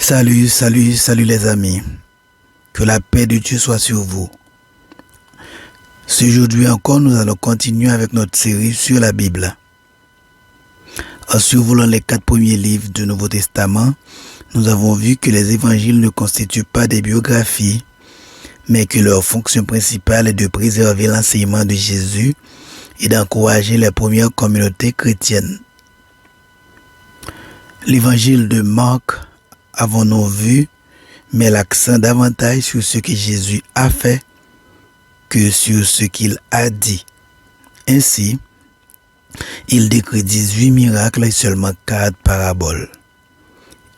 Salut les amis. Que la paix de Dieu soit sur vous. Aujourd'hui encore, nous allons continuer avec notre série sur la Bible. En survolant les 4 premiers livres du Nouveau Testament, nous avons vu que les évangiles ne constituent pas des biographies, mais que leur fonction principale est de préserver l'enseignement de Jésus et d'encourager les premières communautés chrétiennes. L'évangile de Marc, avons-nous vu, met l'accent davantage sur ce que Jésus a fait que sur ce qu'il a dit. Ainsi, il décrit 18 miracles et seulement 4 paraboles.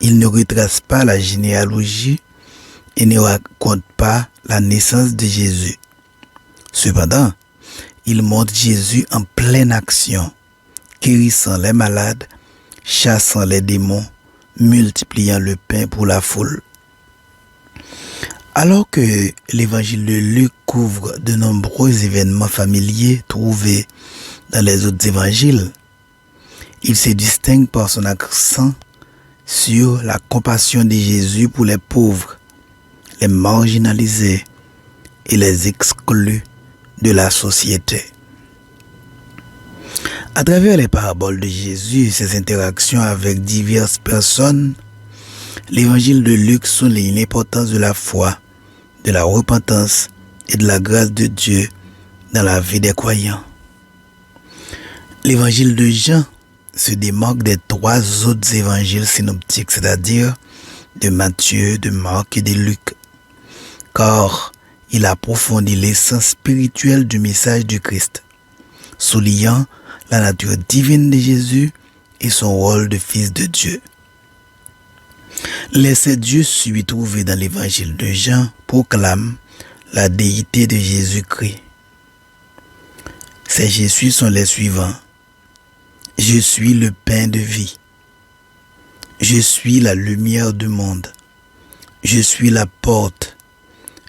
Il ne retrace pas la généalogie et ne raconte pas la naissance de Jésus. Cependant, il montre Jésus en pleine action, guérissant les malades, chassant les démons, multipliant le pain pour la foule. Alors que l'évangile de Luc couvre de nombreux événements familiers trouvés dans les autres évangiles, il se distingue par son accent sur la compassion de Jésus pour les pauvres, les marginalisés et les exclus de la société. À travers les paraboles de Jésus et ses interactions avec diverses personnes, l'évangile de Luc souligne l'importance de la foi, de la repentance et de la grâce de Dieu dans la vie des croyants. L'évangile de Jean se démarque des 3 autres évangiles synoptiques, c'est-à-dire de Matthieu, de Marc et de Luc, car il approfondit l'essence spirituelle du message du Christ, soulignant la nature divine de Jésus et son rôle de fils de Dieu. Les 7 dieux subis trouvés dans l'évangile de Jean proclament la déité de Jésus-Christ. Ces Jésus sont les suivants. Je suis le pain de vie. Je suis la lumière du monde. Je suis la porte.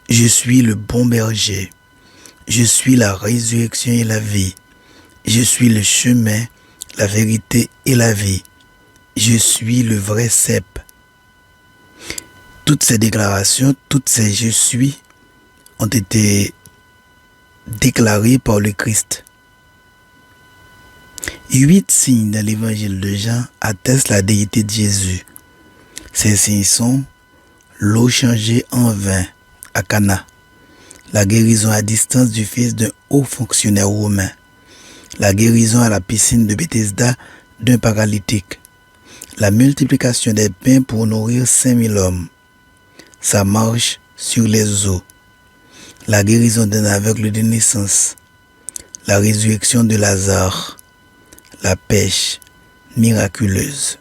Je suis le bon berger. Je suis la résurrection et la vie. Je suis le chemin, la vérité et la vie. Je suis le vrai cep. Toutes ces déclarations, toutes ces je suis, ont été déclarées par le Christ. 8 signes dans l'évangile de Jean attestent la déité de Jésus. Ces signes sont l'eau changée en vin à Cana, la guérison à distance du fils d'un haut fonctionnaire romain, la guérison à la piscine de Bethesda d'un paralytique, la multiplication des pains pour nourrir 5000 hommes, sa marche sur les eaux, la guérison d'un aveugle de naissance, la résurrection de Lazare, la pêche miraculeuse.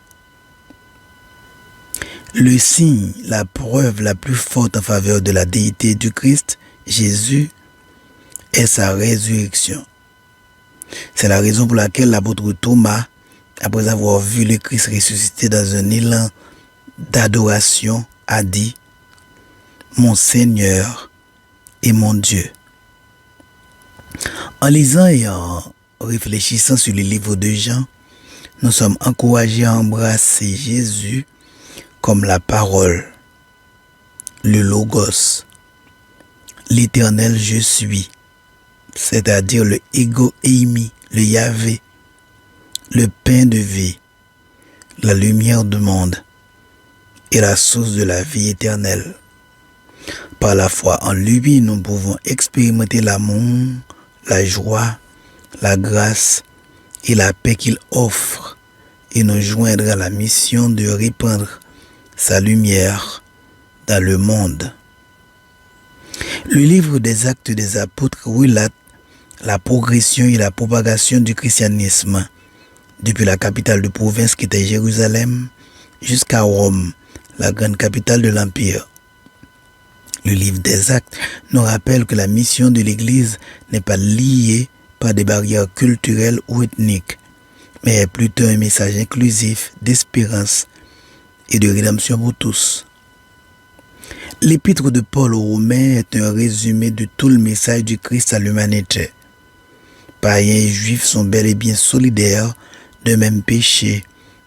Le signe, la preuve la plus forte en faveur de la déité du Christ, Jésus, est sa résurrection. C'est la raison pour laquelle l'apôtre Thomas, après avoir vu le Christ ressuscité dans un élan d'adoration, a dit « Mon Seigneur et mon Dieu ». En lisant et en réfléchissant sur le livre de Jean, nous sommes encouragés à embrasser Jésus comme la parole, le logos, l'éternel je suis, c'est-à-dire le ego eimi, le Yahvé, le pain de vie, la lumière du monde et la source de la vie éternelle. Par la foi en lui, nous pouvons expérimenter l'amour, la joie, la grâce et la paix qu'il offre et nous joindre à la mission de répandre sa lumière dans le monde. Le livre des Actes des Apôtres relate la progression et la propagation du christianisme depuis la capitale de province qui était Jérusalem jusqu'à Rome, la grande capitale de l'Empire. Le livre des Actes nous rappelle que la mission de l'Église n'est pas liée par des barrières culturelles ou ethniques, mais est plutôt un message inclusif d'espérance et de rédemption pour tous. L'épître de Paul aux Romains est un résumé de tout le message du Christ à l'humanité. Païens et juifs sont bel et bien solidaires d'un même péché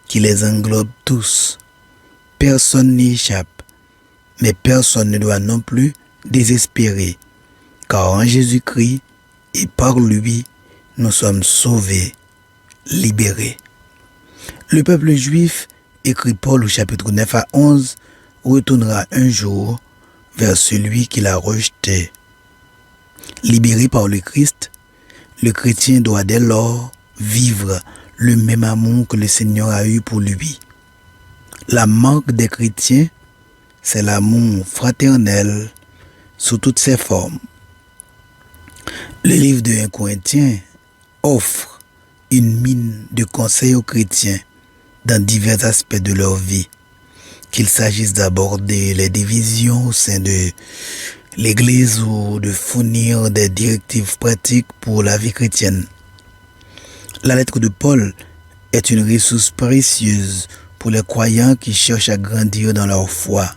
qui les englobe tous. Personne n'y échappe, mais personne ne doit non plus désespérer, car en Jésus-Christ et par lui, nous sommes sauvés, libérés. Le peuple juif, écrit Paul au chapitre 9 à 11, retournera un jour vers celui qui l'a rejeté. Libéré par le Christ, le chrétien doit dès lors vivre le même amour que le Seigneur a eu pour lui. La marque des chrétiens, c'est l'amour fraternel sous toutes ses formes. Le livre de 1 Corinthiens offre une mine de conseils aux chrétiens dans divers aspects de leur vie, qu'il s'agisse d'aborder les divisions au sein de l'Église ou de fournir des directives pratiques pour la vie chrétienne. La lettre de Paul est une ressource précieuse pour les croyants qui cherchent à grandir dans leur foi.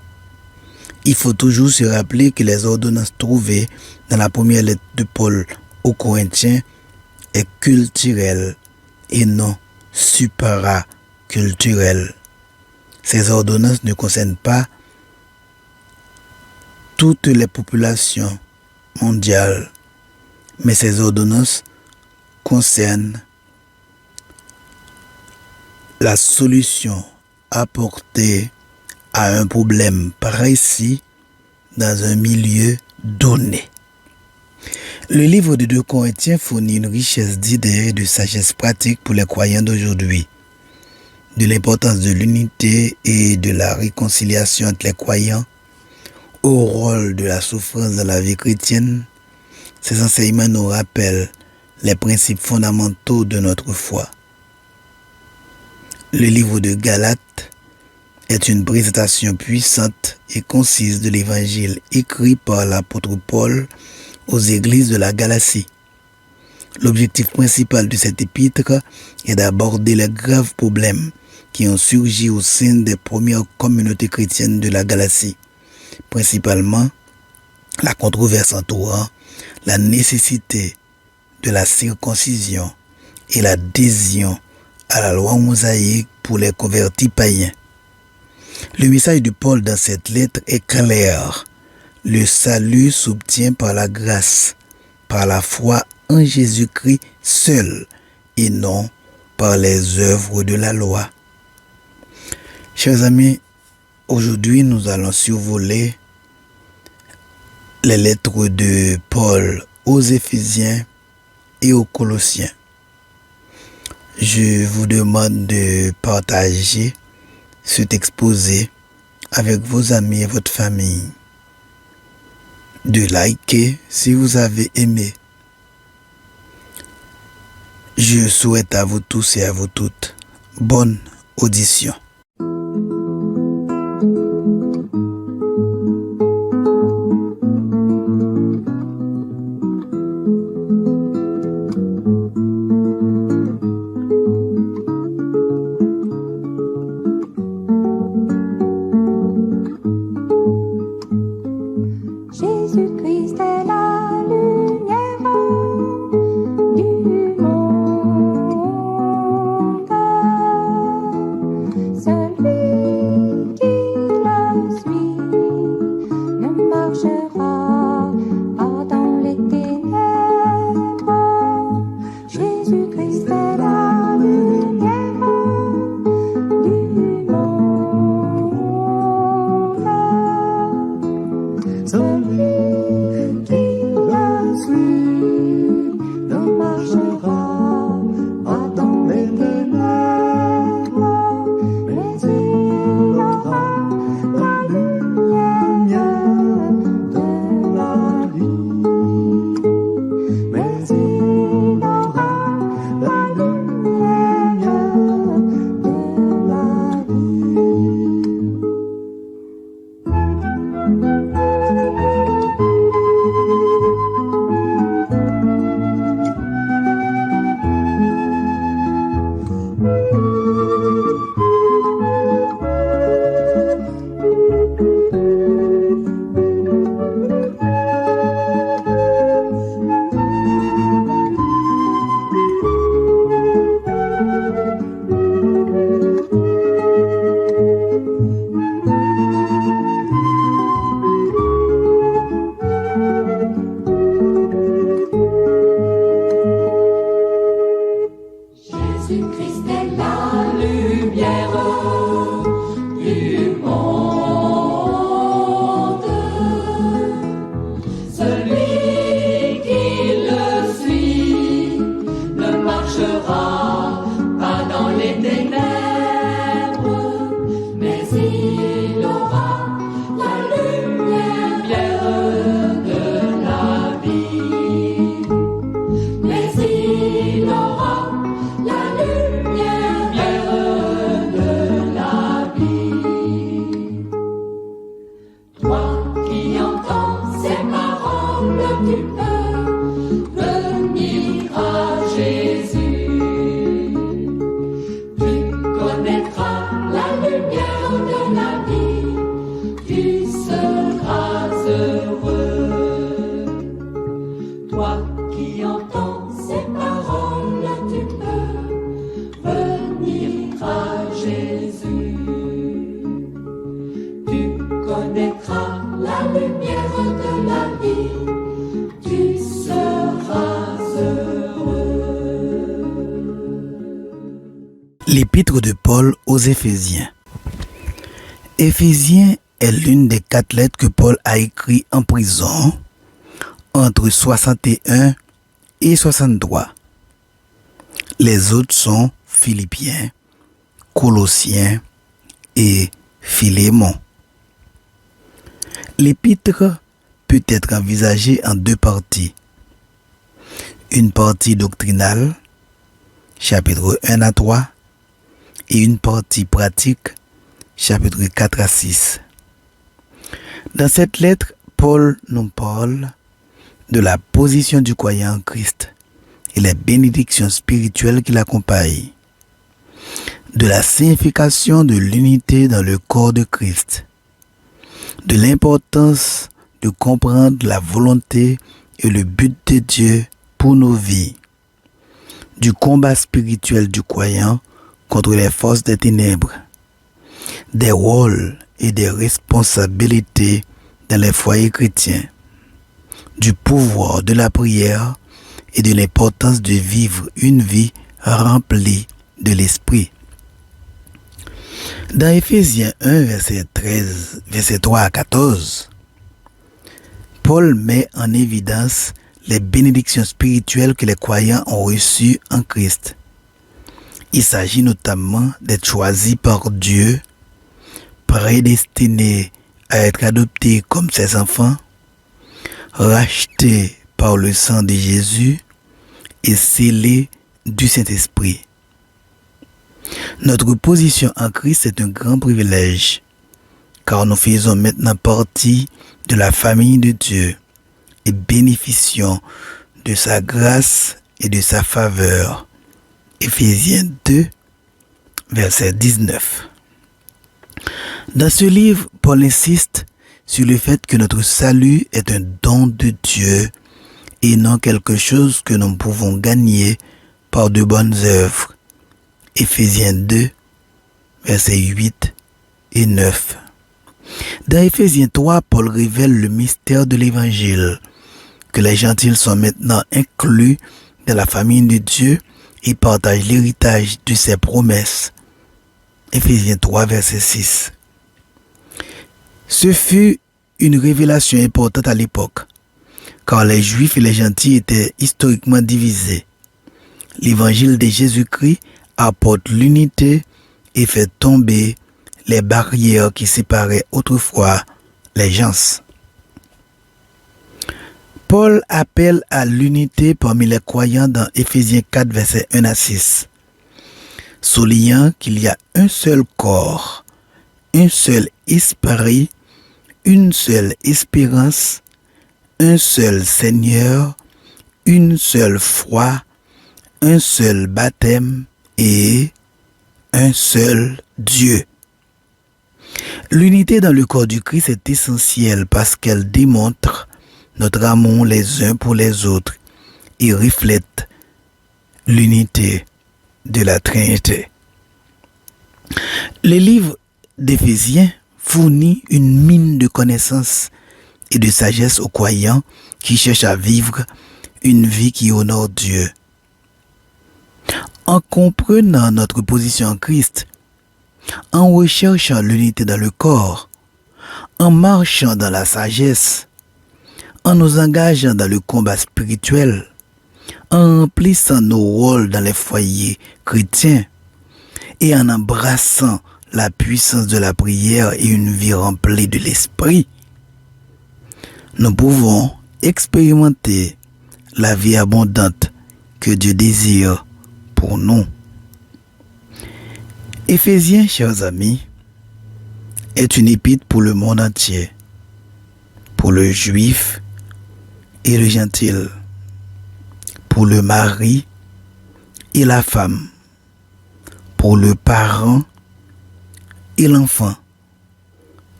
Il faut toujours se rappeler que les ordonnances trouvées dans la première lettre de Paul aux Corinthiens est culturelle et non supraculturelle. Ces ordonnances ne concernent pas toutes les populations mondiales, mais ces ordonnances concernent la solution apportée à un problème précis dans un milieu donné. Le livre de 2 Corinthiens fournit une richesse d'idées et de sagesse pratique pour les croyants d'aujourd'hui. De l'importance de l'unité et de la réconciliation entre les croyants, au rôle de la souffrance dans la vie chrétienne, ces enseignements nous rappellent les principes fondamentaux de notre foi. Le livre de Galates est une présentation puissante et concise de l'évangile écrit par l'apôtre Paul aux églises de la Galatie. L'objectif principal de cet épître est d'aborder les graves problèmes qui ont surgi au sein des premières communautés chrétiennes de la Galatie, principalement la controverse entourant la nécessité de la circoncision et l'adhésion à la loi mosaïque pour les convertis païens. Le message de Paul dans cette lettre est clair. Le salut s'obtient par la grâce, par la foi en Jésus-Christ seul et non par les œuvres de la loi. Chers amis, aujourd'hui nous allons survoler les lettres de Paul aux Éphésiens et aux Colossiens. Je vous demande de partager cet exposé avec vos amis et votre famille, de liker si vous avez aimé. Je souhaite à vous tous et à vous toutes bonne audition. Jésus-Christ est la lumière du monde. Celui qui le suit ne marchera pas dans les ténèbres. Jésus-Christ est la lumière du monde. Celui qui le suit ne marchera pas dans les ténèbres, mais il aura la lumière de la vie. Mais il aura la lumière de la vie. Toi qui entends ces paroles, tu peux venir à Jésus. Tu connaîtras la lumière de la vie, tu seras heureux. Toi qui entends ces paroles, tu peux venir à Jésus. Tu connaîtras la lumière de la vie, tu seras heureux. L'épître de Paul aux Éphésiens. Éphésiens est l'une des 4 lettres que Paul a écrites en prison entre 61 et 63. Les autres sont Philippiens, Colossiens et Philémon. L'épître peut être envisagée en 2 parties. Une partie doctrinale, chapitre 1 à 3, et une partie pratique, chapitre 4 à 6. Dans cette lettre, Paul nous parle de la position du croyant en Christ et les bénédictions spirituelles qui l'accompagnent, de la signification de l'unité dans le corps de Christ, de l'importance de comprendre la volonté et le but de Dieu pour nos vies, du combat spirituel du croyant contre les forces des ténèbres, des rôles et des responsabilités dans les foyers chrétiens, du pouvoir de la prière et de l'importance de vivre une vie remplie de l'Esprit. Dans Éphésiens 1, verset 3 à 14, Paul met en évidence les bénédictions spirituelles que les croyants ont reçues en Christ. Il s'agit notamment d'être choisis par Dieu, prédestinés à être adoptés comme ses enfants, rachetés par le sang de Jésus et scellés du Saint-Esprit. Notre position en Christ est un grand privilège, car nous faisons maintenant partie de la famille de Dieu et bénéficions de sa grâce et de sa faveur. Éphésiens 2, verset 19. Dans ce livre, Paul insiste sur le fait que notre salut est un don de Dieu et non quelque chose que nous pouvons gagner par de bonnes œuvres. Éphésiens 2, versets 8 et 9. Dans Éphésiens 3, Paul révèle le mystère de l'Évangile, que les gentils sont maintenant inclus dans la famille de Dieu et partagent l'héritage de ses promesses. Éphésiens 3, verset 6. Ce fut une révélation importante à l'époque, car les Juifs et les gentils étaient historiquement divisés. L'évangile de Jésus-Christ apporte l'unité et fait tomber les barrières qui séparaient autrefois les gens. Paul appelle à l'unité parmi les croyants dans Éphésiens 4, versets 1 à 6, soulignant qu'il y a un seul corps, un seul esprit, une seule espérance, un seul Seigneur, une seule foi, un seul baptême et un seul Dieu. L'unité dans le corps du Christ est essentielle parce qu'elle démontre notre amour les uns pour les autres et reflète l'unité de la Trinité. Le livre d'Éphésiens fournit une mine de connaissances et de sagesse aux croyants qui cherchent à vivre une vie qui honore Dieu. En comprenant notre position en Christ, en recherchant l'unité dans le corps, en marchant dans la sagesse, en nous engageant dans le combat spirituel, en remplissant nos rôles dans les foyers chrétiens et en embrassant la puissance de la prière et une vie remplie de l'esprit, nous pouvons expérimenter la vie abondante que Dieu désire pour nous. Éphésiens, chers amis, est une épître pour le monde entier. pour le juif et le gentil, pour le mari et la femme, pour le parent et l'enfant,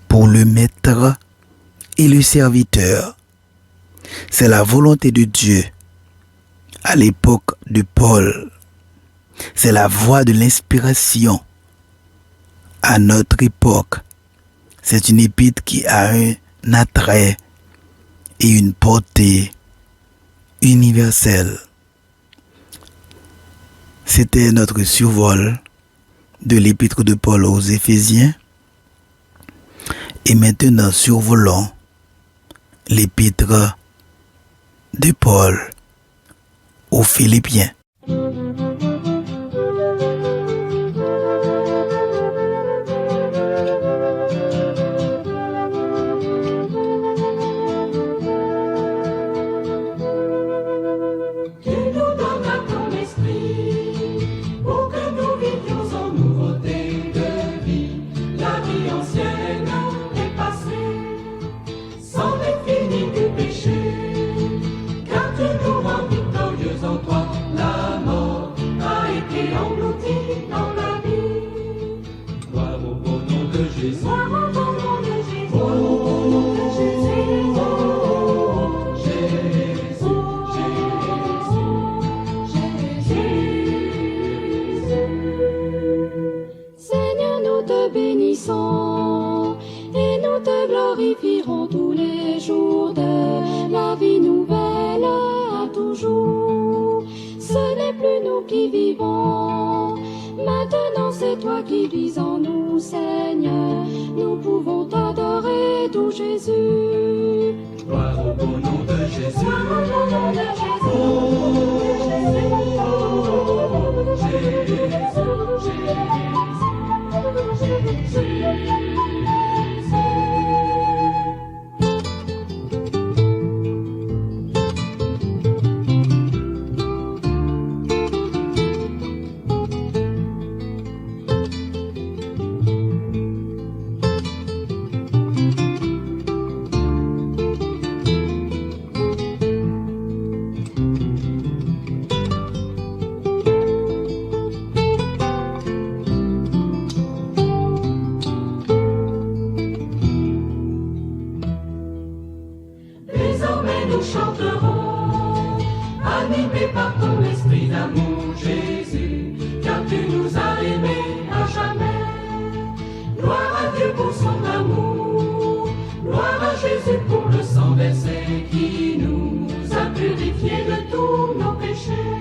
pour le maître et le serviteur. C'est la volonté de Dieu à l'époque de Paul. C'est la voie de l'inspiration à notre époque. C'est une épître qui a un attrait et une portée universelle. C'était notre survol de l'épître de Paul aux Éphésiens. Et maintenant, survolons l'épître de Paul aux Philippiens. Et nous te glorifierons tous les jours de la vie nouvelle à toujours. Ce n'est plus nous qui vivons, maintenant c'est toi qui vis en nous, Seigneur. Nous pouvons t'adorer, tout Jésus. Gloire au beau nom de Jésus. Gloire au beau nom de Nous chanterons, animés par ton esprit d'amour, Jésus, car tu nous as aimés à jamais. Gloire à Dieu pour son amour, gloire à Jésus pour le sang versé qui nous a purifiés de tous nos péchés.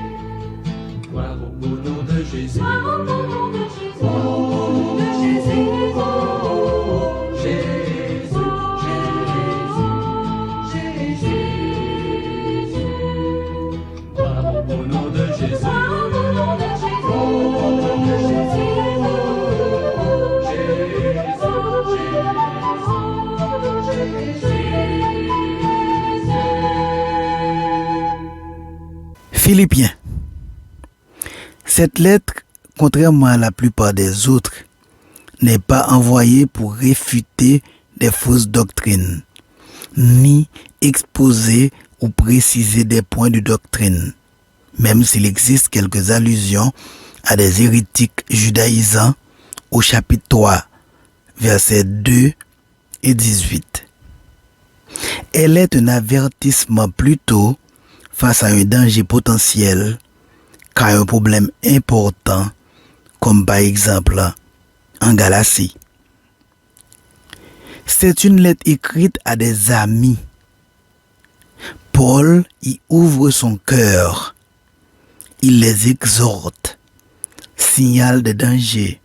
Gloire au beau nom de Jésus. Gloire au beau nom de Jésus. Oh, de Jésus. Oh, Jésus, au nom de Jésus, Au nom de Jésus. au nom de Jésus, Philippiens. Cette lettre, contrairement à la plupart des autres, n'est pas envoyée pour réfuter des fausses doctrines, ni exposer ou préciser des points de doctrine, même s'il existe quelques allusions à des hérétiques judaïsants au chapitre 3, versets 2 et 18. Elle est un avertissement plutôt face à un danger potentiel qu'à un problème important, comme par exemple en Galatie. C'est une lettre écrite à des amis. Paul y ouvre son cœur. Il les exhorte, signale des dangers,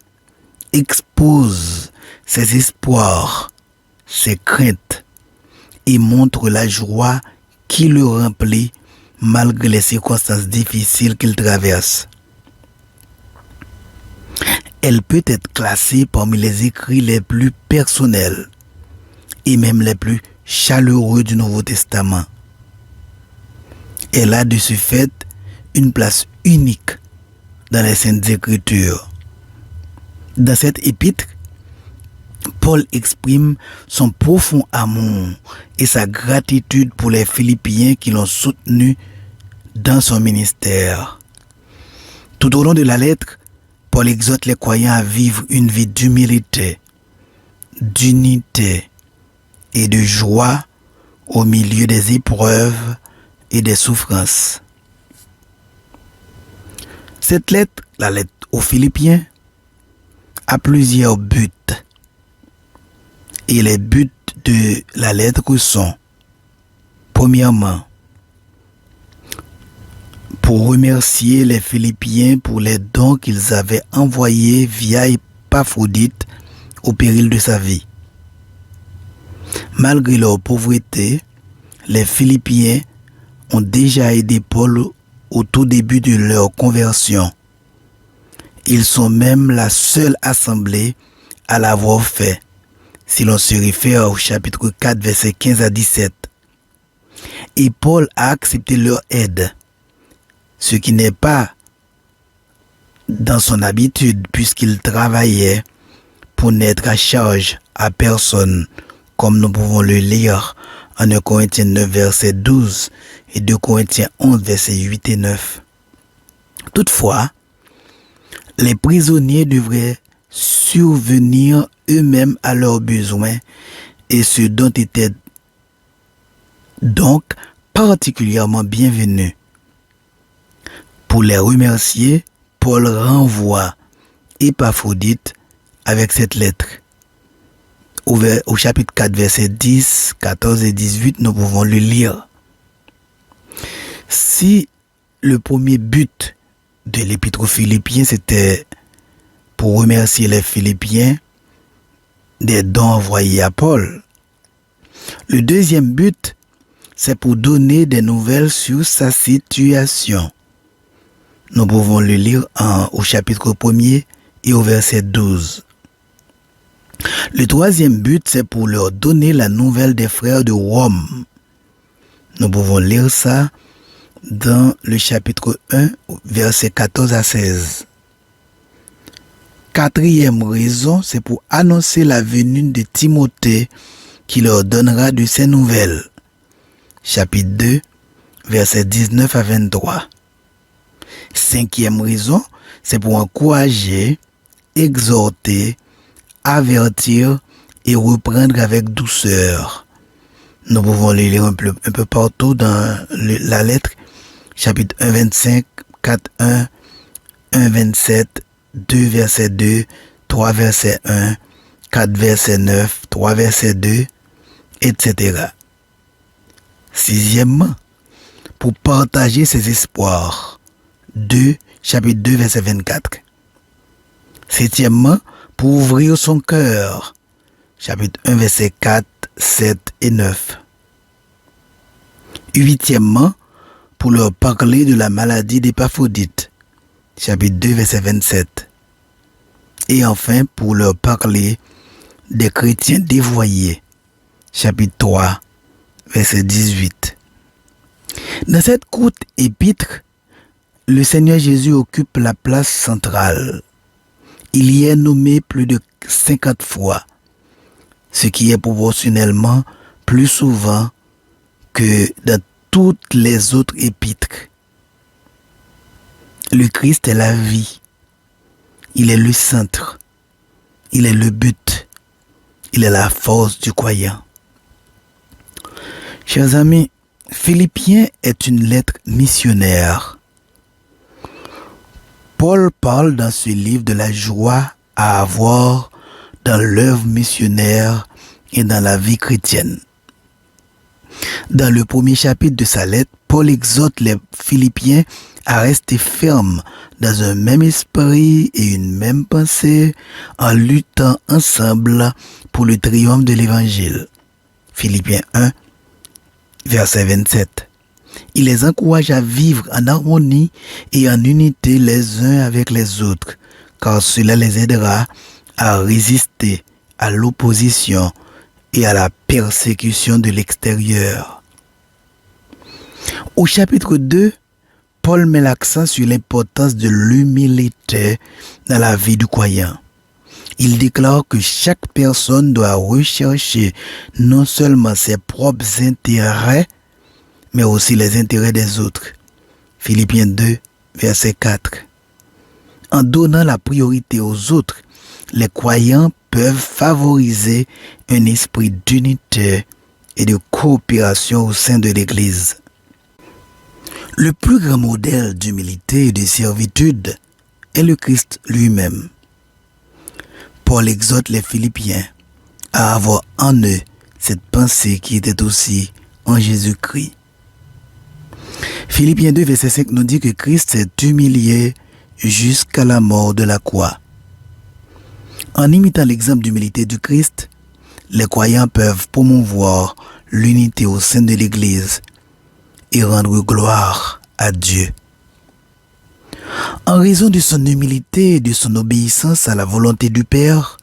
expose ses espoirs, ses craintes et montre la joie qui le remplit malgré les circonstances difficiles qu'il traverse. Elle peut être classée parmi les écrits les plus personnels et même les plus chaleureux du Nouveau Testament. Elle a de ce fait une place unique dans les Saintes Écritures. Dans cette épître, Paul exprime son profond amour et sa gratitude pour les Philippiens qui l'ont soutenu dans son ministère. Tout au long de la lettre, Paul exhorte les croyants à vivre une vie d'humilité, d'unité et de joie au milieu des épreuves et des souffrances. Cette lettre, la lettre aux Philippiens, a plusieurs buts. Et les buts de la lettre sont, premièrement, pour remercier les Philippiens pour les dons qu'ils avaient envoyés via Épaphrodite au péril de sa vie. Malgré leur pauvreté, les Philippiens ont déjà aidé Paul au tout début de leur conversion. Ils sont même la seule assemblée à l'avoir fait, si l'on se réfère au chapitre 4, versets 15 à 17. Et Paul a accepté leur aide, ce qui n'est pas dans son habitude puisqu'il travaillait pour n'être à charge à personne, comme nous pouvons le lire en 1 Corinthiens 9, verset 12 et 2 Corinthiens 11, versets 8 et 9. Toutefois, les prisonniers devraient survenir eux-mêmes à leurs besoins et ce dont étaient donc particulièrement bienvenus. Pour les remercier, Paul renvoie Épaphrodite avec cette lettre. Au chapitre 4, versets 10, 14 et 18, nous pouvons le lire. Si le premier but de l'épître aux Philippiens, c'était pour remercier les Philippiens des dons envoyés à Paul, le deuxième but, c'est pour donner des nouvelles sur sa situation. Nous pouvons le lire au chapitre 1er et au verset 12. Le troisième but, c'est pour leur donner la nouvelle des frères de Rome. Nous pouvons lire ça dans le chapitre 1, verset 14 à 16. Quatrième raison, c'est pour annoncer la venue de Timothée qui leur donnera de ces nouvelles. Chapitre 2, verset 19 à 23. Cinquième raison, c'est pour encourager, exhorter, avertir et reprendre avec douceur. Nous pouvons le lire un peu partout dans la lettre. Chapitre 1, 25, 4, 1, 1, 27, 2, verset 2, 3, verset 1, 4, verset 9, 3, verset 2, etc. Sixièmement, pour partager ses espoirs. 2, chapitre 2, verset 24. Septièmement, pour ouvrir son cœur. Chapitre 1, verset 4, 7 et 9. Huitièmement, pour leur parler de la maladie d'Épaphrodite. Chapitre 2, verset 27. Et enfin, pour leur parler des chrétiens dévoyés. Chapitre 3, verset 18. Dans cette courte épître, le Seigneur Jésus occupe la place centrale. Il y est nommé plus de 50 fois, ce qui est proportionnellement plus souvent que dans toutes les autres épîtres. Le Christ est la vie. Il est le centre. Il est le but. Il est la force du croyant. Chers amis, Philippiens est une lettre missionnaire. Paul parle dans ce livre de la joie à avoir dans l'œuvre missionnaire et dans la vie chrétienne. Dans le premier chapitre de sa lettre, Paul exhorte les Philippiens à rester fermes dans un même esprit et une même pensée en luttant ensemble pour le triomphe de l'Évangile. Philippiens 1, verset 27. Il les encourage à vivre en harmonie et en unité les uns avec les autres, car cela les aidera à résister à l'opposition et à la persécution de l'extérieur. Au chapitre 2, Paul met l'accent sur l'importance de l'humilité dans la vie du croyant. il déclare que chaque personne doit rechercher non seulement ses propres intérêts, mais aussi les intérêts des autres. Philippiens 2, verset 4. En donnant la priorité aux autres, les croyants peuvent favoriser un esprit d'unité et de coopération au sein de l'Église. Le plus grand modèle d'humilité et de servitude est le Christ lui-même. Paul exhorte les Philippiens à avoir en eux cette pensée qui était aussi en Jésus-Christ. Philippiens 2, verset 5 nous dit que Christ s'est humilié jusqu'à la mort de la croix. En imitant l'exemple d'humilité du Christ, les croyants peuvent promouvoir l'unité au sein de l'Église et rendre gloire à Dieu. En raison de son humilité et de son obéissance à la volonté du Père,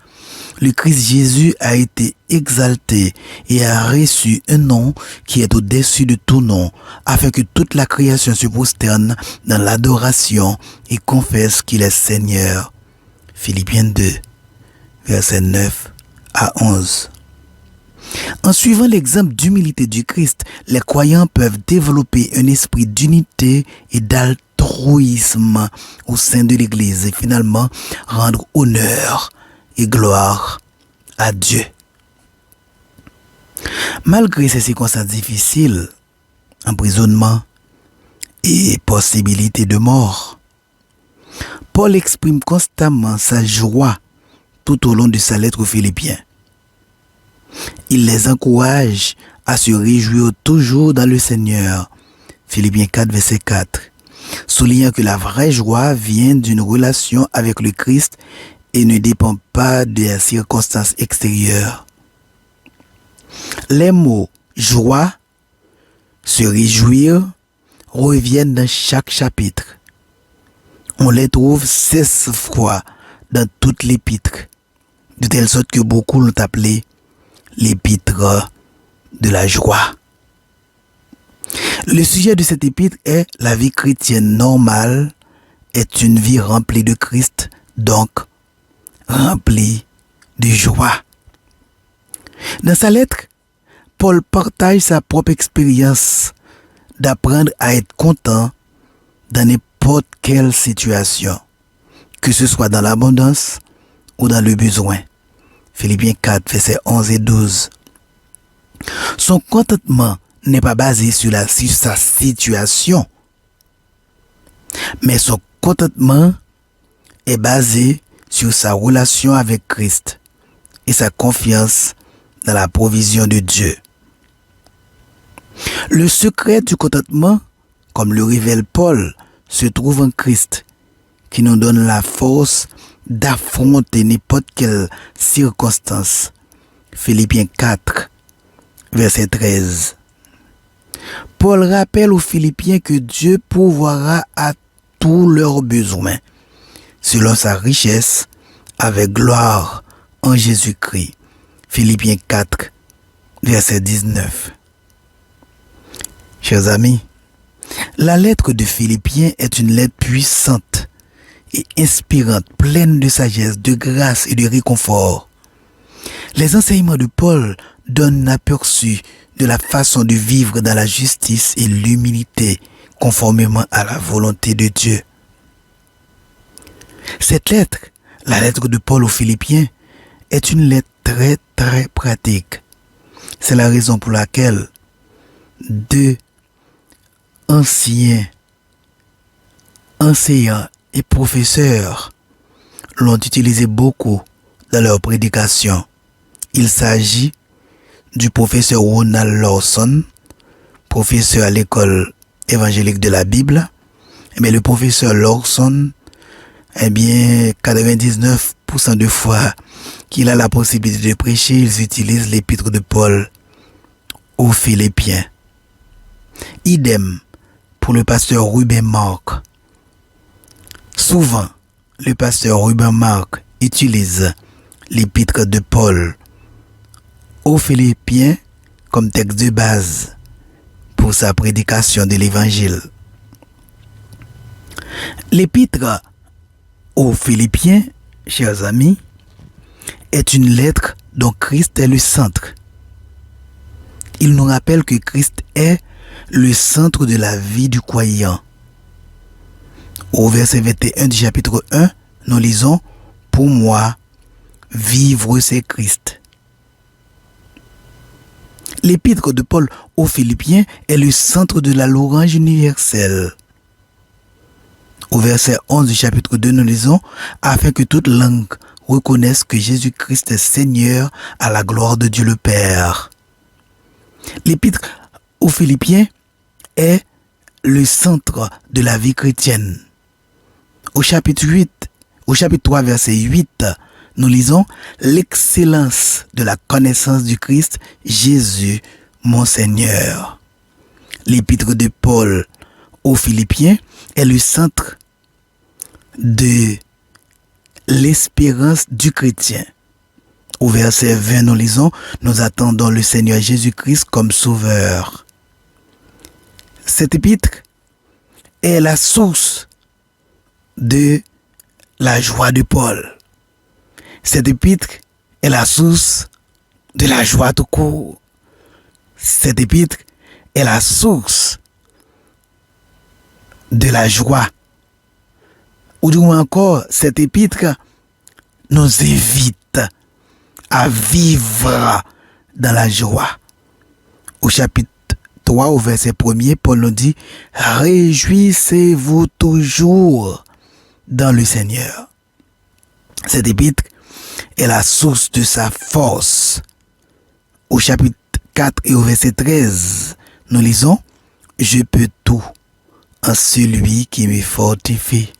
le Christ Jésus a été exalté et a reçu un nom qui est au-dessus de tout nom, afin que toute la création se prosterne dans l'adoration et confesse qu'il est Seigneur. Philippiens 2, versets 9 à 11. En suivant l'exemple d'humilité du Christ, les croyants peuvent développer un esprit d'unité et d'altruisme au sein de l'Église et finalement rendre honneur et gloire à Dieu. Malgré ces circonstances difficiles, emprisonnement et possibilité de mort, Paul exprime constamment sa joie tout au long de sa lettre aux Philippiens. Il les encourage à se réjouir toujours dans le Seigneur. Philippiens 4, verset 4. Soulignant que la vraie joie vient d'une relation avec le Christ et ne dépend pas des circonstances extérieures. Les mots joie, se réjouir reviennent dans chaque chapitre. On les trouve 16 fois dans toute l'épître, de telle sorte que beaucoup l'ont appelé l'épître de la joie. Le sujet de cette épître est la vie chrétienne normale est une vie remplie de Christ, donc remplie de joie. Dans sa lettre, Paul partage sa propre expérience d'apprendre à être content dans n'importe quelle situation, que ce soit dans l'abondance ou dans le besoin. Philippiens 4, versets 11 et 12. Son contentement n'est pas basé sur sa situation, mais son contentement est basé sur sa relation avec Christ et sa confiance dans la provision de Dieu. Le secret du contentement, comme le révèle Paul, se trouve en Christ, qui nous donne la force d'affronter n'importe quelle circonstance. Philippiens 4, verset 13. Paul rappelle aux Philippiens que Dieu pourvoira à tous leurs besoins, selon sa richesse, avec gloire en Jésus-Christ. Philippiens 4, verset 19. Chers amis, la lettre de Philippiens est une lettre puissante et inspirante, pleine de sagesse, de grâce et de réconfort. Les enseignements de Paul donnent un aperçu de la façon de vivre dans la justice et l'humilité, conformément à la volonté de Dieu. Cette lettre, la lettre de Paul aux Philippiens, est une lettre très très pratique. C'est la raison pour laquelle deux anciens enseignants et professeurs l'ont utilisé beaucoup dans leur prédication. Il s'agit du professeur Ronald Lawson, professeur à l'école évangélique de la Bible. Mais le professeur Lawson, 99% de fois qu'il a la possibilité de prêcher, ils utilisent l'épître de Paul aux Philippiens. Idem pour le pasteur Ruben Mark. Souvent, le pasteur Ruben Mark utilise l'épître de Paul aux Philippiens comme texte de base pour sa prédication de l'évangile. L'épître aux Philippiens, chers amis, est une lettre dont Christ est le centre. Il nous rappelle que Christ est le centre de la vie du croyant. Au verset 21 du chapitre 1, nous lisons « Pour moi, vivre c'est Christ ». L'épître de Paul aux Philippiens est le centre de la louange universelle. Au verset 11 du chapitre 2, nous lisons « Afin que toute langue reconnaisse que Jésus-Christ est Seigneur à la gloire de Dieu le Père ». L'épître aux Philippiens est le centre de la vie chrétienne. Au chapitre 3, verset 8, nous lisons « L'excellence de la connaissance du Christ, Jésus, mon Seigneur ». L'épître de Paul aux Philippiens est le centre de l'espérance du chrétien. Au verset 20, nous lisons « Nous attendons le Seigneur Jésus-Christ comme sauveur ». Cette épître est la source de la joie de Paul. Cette épître est la source de la joie tout court. Cette épître est la source de la joie. Ou du moins encore, cette épître nous invite à vivre dans la joie. Au chapitre 3, au verset 1er, Paul nous dit « Réjouissez-vous toujours dans le Seigneur ». Cette épître est la source de sa force. Au chapitre 4 et au verset 13, nous lisons « Je peux tout en celui qui me fortifie ».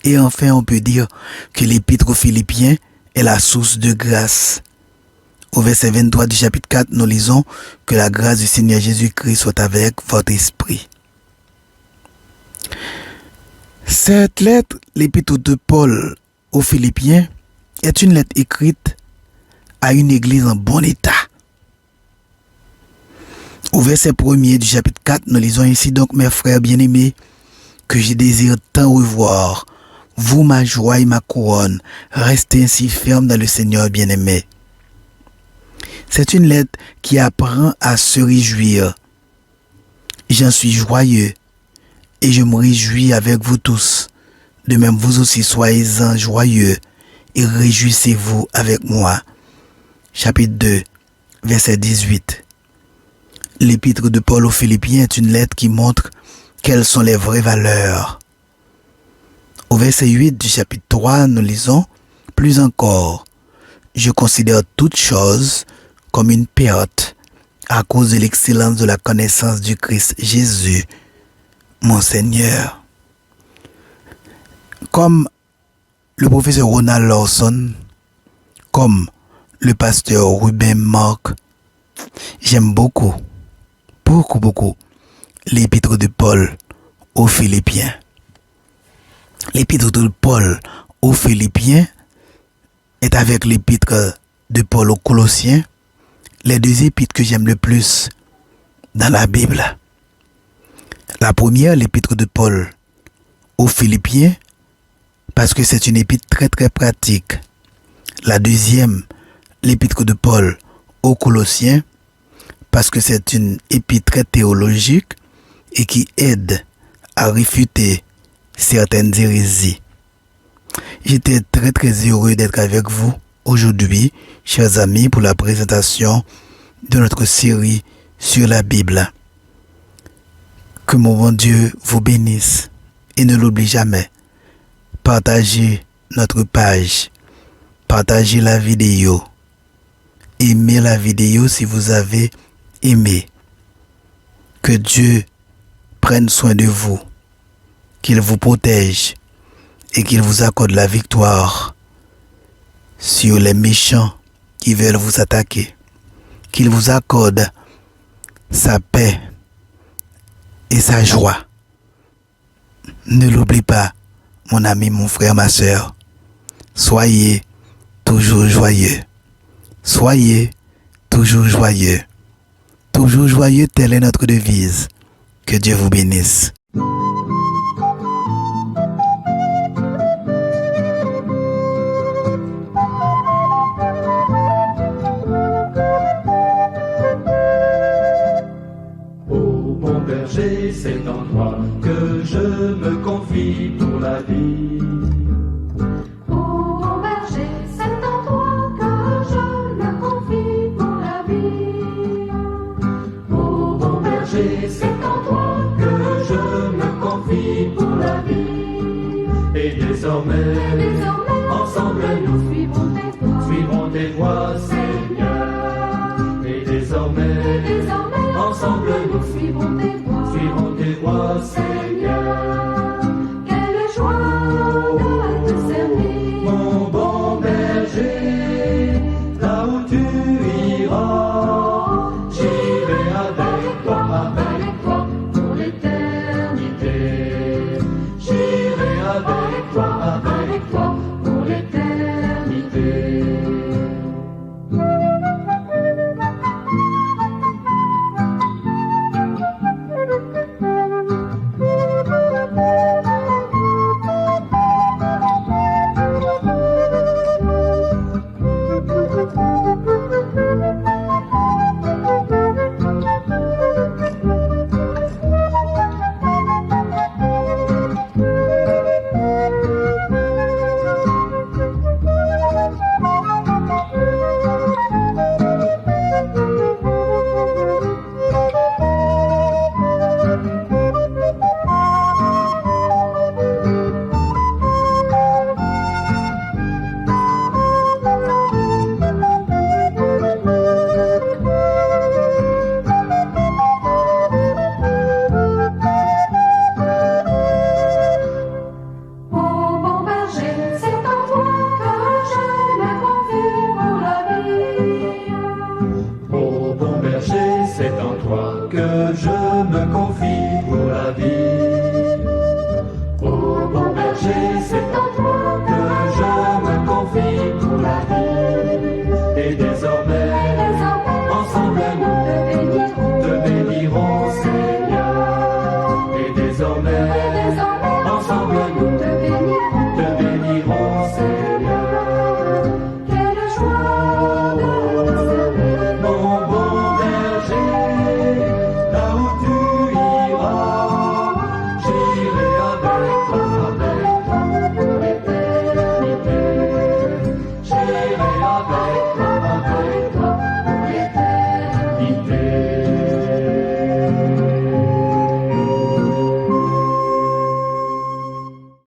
Et enfin, on peut dire que l'épître aux Philippiens est la source de grâce. Au verset 23 du chapitre 4, nous lisons que la grâce du Seigneur Jésus-Christ soit avec votre esprit. Cette lettre, l'épître de Paul aux Philippiens, est une lettre écrite à une église en bon état. Au verset 1er du chapitre 4, nous lisons ainsi « Donc, mes frères bien-aimés, que je désire tant revoir, vous, ma joie et ma couronne, restez ainsi fermes dans le Seigneur bien-aimé. » C'est une lettre qui apprend à se réjouir. J'en suis joyeux et je me réjouis avec vous tous. De même, vous aussi soyez-en joyeux et réjouissez-vous avec moi. Chapitre 2, verset 18. L'épître de Paul aux Philippiens est une lettre qui montre quelles sont les vraies valeurs. Au verset 8 du chapitre 3, nous lisons « Plus encore, je considère toutes choses comme une perte à cause de l'excellence de la connaissance du Christ Jésus, mon Seigneur. » Comme le professeur Ronald Lawson, comme le pasteur Ruben Mark, j'aime beaucoup l'épître de Paul aux Philippiens. L'épître de Paul aux Philippiens est avec l'épître de Paul aux Colossiens les deux épîtres que j'aime le plus dans la Bible. La première, l'épître de Paul aux Philippiens, parce que c'est une épître très très pratique. La deuxième, l'épître de Paul aux Colossiens, parce que c'est une épître très théologique et qui aide à réfuter certaines hérésies. J'étais très très heureux d'être avec vous aujourd'hui, chers amis, pour la présentation de notre série sur la Bible. Que mon bon Dieu vous bénisse et ne l'oublie jamais. Partagez notre page, partagez la vidéo, aimez la vidéo si vous avez aimé. Que Dieu prenne soin de vous, qu'il vous protège et qu'il vous accorde la victoire sur les méchants qui veulent vous attaquer, qu'il vous accorde sa paix et sa joie. Ne l'oublie pas, mon ami, mon frère, ma soeur. Soyez toujours joyeux. Soyez toujours joyeux. Toujours joyeux, telle est notre devise. Que Dieu vous bénisse. c'est en toi que je me confie pour la vie. Ô bon berger, c'est en toi que je me confie pour la vie. Ô bon berger, c'est en toi que je me confie pour la vie. Et désormais, ensemble nous suivrons tes voies, Seigneur. Et désormais, ensemble nous suivrons tes voies, Seigneur. Quelle joie de te servir, Mon bon berger, là où tu iras, j'irai avec toi pour l'éternité. J'irai avec toi Pour l'éternité. Ô bon berger, c'est en toi que je me confie pour la vie.